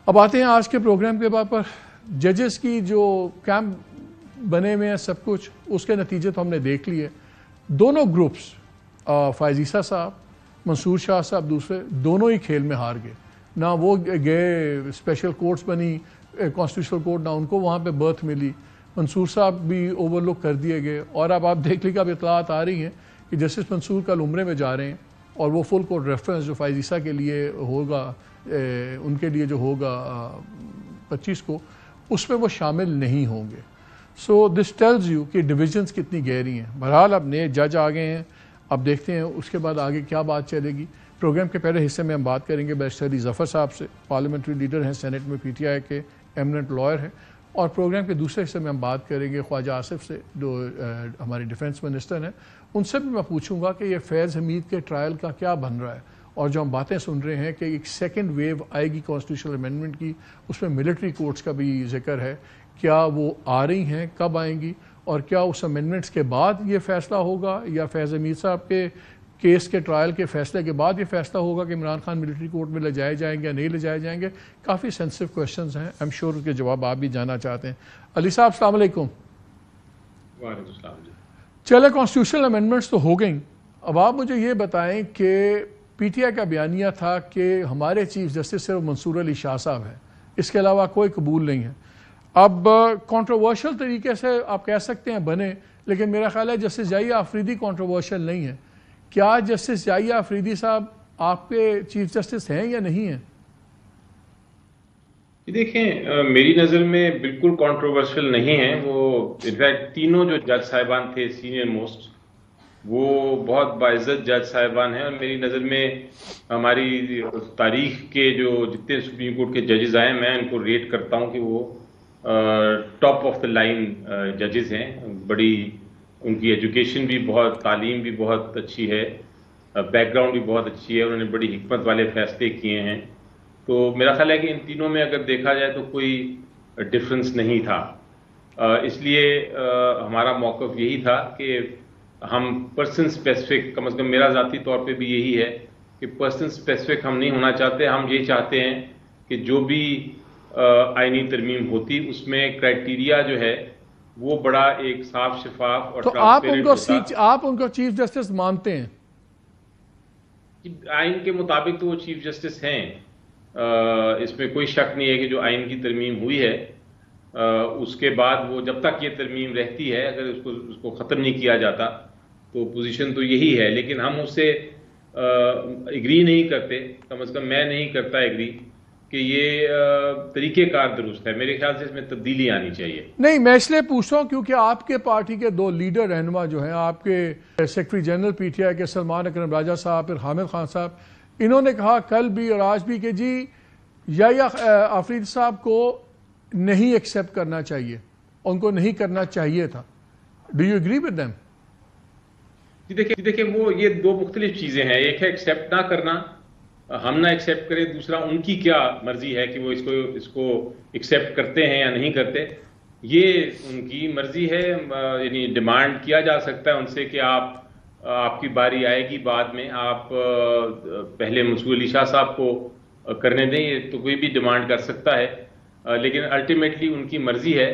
अब आते हैं आज के प्रोग्राम के बाद पर जजेस की जो कैंप बने हुए हैं सब कुछ उसके नतीजे तो हमने देख लिए। दोनों ग्रुप्स फायजीसा साहब, मंसूर शाह साहब दूसरे, दोनों ही खेल में हार गए। ना वो गए स्पेशल कोर्ट्स बनी कॉन्स्टिट्यूशनल कोर्ट, ना उनको वहाँ पे बर्थ मिली। मंसूर साहब भी ओवरलुक कर दिए गए। और अब आप देख लीजिए, अब इतलात आ रही हैं कि जस्टिस मंसूर कल उम्रे में जा रहे हैं और वो फुल कोर्ट रेफरेंस जो फायजीसा के लिए होगा, उनके लिए जो होगा 25 को, उसमें वो शामिल नहीं होंगे। सो दिस टेल्स यू कि डिविजन्स कितनी गहरी हैं। बहरहाल अब नए जज आ गए हैं, अब देखते हैं उसके बाद आगे क्या बात चलेगी। प्रोग्राम के पहले हिस्से में हम बात करेंगे बैरिस्टर अली ज़फ़र साहब से, पार्लियामेंट्री लीडर हैं, सेनेट में PTI के एमिनेंट लॉयर हैं। और प्रोग्राम के दूसरे हिस्से में हम बात करेंगे ख्वाजा आसिफ से, जो हमारे डिफेंस मिनिस्टर हैं। उनसे भी मैं पूछूंगा कि ये फैज़ हमीद के ट्रायल का क्या बन रहा है, और जो हम बातें सुन रहे हैं कि एक सेकंड वेव आएगी कॉन्स्टिट्यूशनल अमेंडमेंट की, उसमें मिलिट्री कोर्ट्स का भी जिक्र है, क्या वो आ रही हैं, कब आएंगी, और क्या उस अमेंडमेंट्स के बाद ये फैसला होगा या फैज़ हमीद साहब के केस के ट्रायल के फैसले के बाद ये फैसला होगा कि इमरान खान मिलिट्री कोर्ट में ले जाए जाएंगे या नहीं ले जाए जाएंगे। काफ़ी सेंसिटिव क्वेश्चंस हैं, आई एम श्योर उसके जवाब आप भी जानना चाहते हैं। अली साहब अस्सलाम वालेकुम। वालेकुम सलाम जी। चले, कॉन्स्टिट्यूशनल अमेंडमेंट्स तो हो गई, अब आप मुझे ये बताएं कि PTI का बयानिया था कि हमारे चीफ जस्टिस सिर्फ मंसूर अली शाह साहब हैं, इसके अलावा कोई कबूल नहीं है। अब कंट्रोवर्शियल तरीके से आप कह सकते हैं बने, लेकिन मेरा ख्याल है जस्टिस जाहिया आफरीदी कंट्रोवर्शियल नहीं है। क्या जस्टिस जाहिया आफरीदी साहब आपके चीफ जस्टिस हैं या नहीं हैं? देखें, मेरी नज़र में बिल्कुल कंट्रोवर्शियल नहीं है वो। इनफैक्ट तीनों जो जज साहिबान थे सीनियर मोस्ट, वो बहुत बाइज्जत जज साहिबान हैं। और मेरी नज़र में हमारी तारीख के जो जितने सुप्रीम कोर्ट के जजेस आए, मैं उनको रेट करता हूँ कि वो टॉप ऑफ द लाइन जजेस हैं। बड़ी उनकी एजुकेशन भी बहुत, तालीम भी बहुत अच्छी है, बैकग्राउंड भी बहुत अच्छी है, उन्होंने बड़ी हिकमत वाले फैसले किए हैं। तो मेरा ख्याल है कि इन तीनों में अगर देखा जाए तो कोई डिफरेंस नहीं था। इसलिए हमारा मौक़िफ़ यही था कि हम पर्सन स्पेसिफिक, कम से कम मेरा ज़ाती तौर पे भी यही है कि पर्सन स्पेसिफिक हम नहीं होना चाहते। हम ये चाहते हैं कि जो भी आईनी तरमीम होती उसमें क्राइटेरिया जो है वो बड़ा एक साफ शफाफ और तो आप उनको चीफ जस्टिस मानते हैं? आइन के मुताबिक तो वो चीफ जस्टिस हैं, इसमें कोई शक नहीं है कि जो आइन की तरमीम हुई है उसके बाद वो जब तक ये तरमीम रहती है, अगर उसको ख़त्म नहीं किया जाता तो पोजीशन तो यही है। लेकिन हम उससे एग्री नहीं करते, कम से कम मैं नहीं करता एग्री कि ये तरीक़ेकार दुरुस्त है। मेरे ख्याल से इसमें तब्दीली आनी चाहिए। नहीं, मैं इसलिए पूछ रहा हूँ क्योंकि आपके पार्टी के दो लीडर रहनुमा जो हैं, आपके सेक्रेटरी जनरल PTI के सलमान अकरम राजा साहब, फिर हामिद खान साहब, इन्होंने कहा कल भी और आज भी कि जी याहिया आफरीदी साहब को नहीं एक्सेप्ट करना चाहिए, उनको नहीं करना चाहिए था। Do you agree with them? देखिए वो ये दो मुख्तलिफ चीज़ें हैं। एक है एक्सेप्ट ना करना, हम ना एक्सेप्ट करें, दूसरा उनकी क्या मर्जी है कि वो इसको एक्सेप्ट करते हैं या नहीं करते, ये उनकी मर्जी है। यानी डिमांड किया जा सकता है उनसे कि आपकी बारी आएगी बाद में, आप पहले मंसूर अली शाह साहब को करने दें, ये तो कोई भी डिमांड कर सकता है। लेकिन अल्टीमेटली उनकी मर्जी है।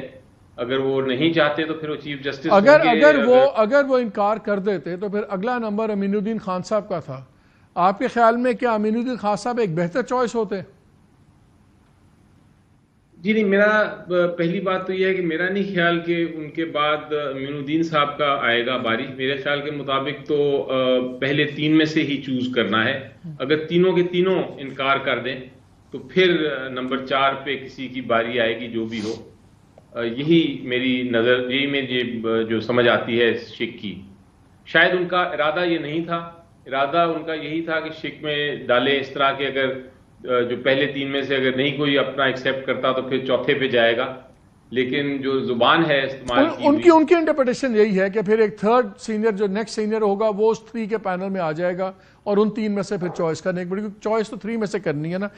अगर वो नहीं चाहते तो फिर वो चीफ जस्टिस अगर वो इनकार कर देते तो फिर अगला नंबर अमीनुद्दीन खान साहब का था। आपके ख्याल में क्या अमीनुद्दीन खान साहब एक बेहतर चॉइस होते? जी नहीं, मेरा पहली बात तो यह है कि मेरा नहीं ख्याल कि उनके बाद अमीनुद्दीन साहब का आएगा बारी। मेरे ख्याल के मुताबिक तो पहले तीन में से ही चूज करना है। अगर तीनों के तीनों इनकार कर दें तो फिर नंबर 4 पे किसी की बारी आएगी, जो भी हो। यही मेरी नज़र, यही मेरी जो समझ आती है शिक की। शायद उनका इरादा ये नहीं था, इरादा उनका यही था कि शिक में डाले इस तरह के, अगर जो पहले तीन में से अगर नहीं कोई अपना एक्सेप्ट करता तो फिर चौथे पे जाएगा। लेकिन जो जुबान है इस्तेमाल उनकी इंटरप्रिटेशन यही है कि फिर एक थर्ड सीनियर जो नेक्स्ट सीनियर होगा वो उस 3 के पैनल में आ जाएगा और उन 3 में से फिर चॉइस करने की पड़ेगी। चॉइस तो 3 में से करनी है ना,